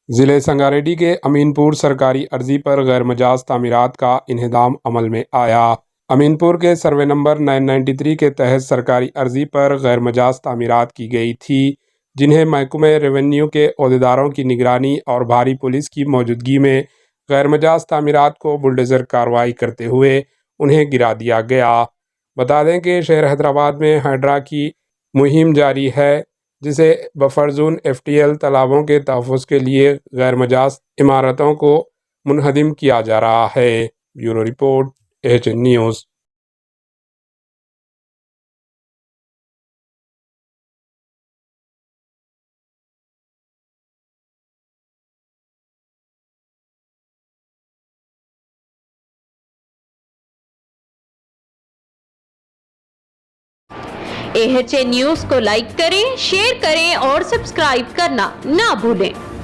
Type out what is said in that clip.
ضلع سنگاریڈی کے امین پور سرکاری عرضی پر غیر مجاز تعمیرات کا انہدام عمل میں آیا۔ امین پور کے سروے نمبر 993 کے تحت سرکاری عرضی پر غیر مجاز تعمیرات کی گئی تھی، جنہیں محکمہ ریونیو کے عہدیداروں کی نگرانی اور بھاری پولیس کی موجودگی میں غیر مجاز تعمیرات کو بلڈوزر کارروائی کرتے ہوئے انہیں گرا دیا گیا۔ بتا دیں کہ شہر حیدرآباد میں ہائیڈرا کی مہم جاری ہے، جسے بفر زون FTL تالابوں کے تحفظ کے لیے غیر مجاز عمارتوں کو منہدم کیا جا رہا ہے۔ Bureau report AHN news. AHN news کو لائک کریں، شیئر کریں اور سبسکرائب کرنا نہ بھولیں۔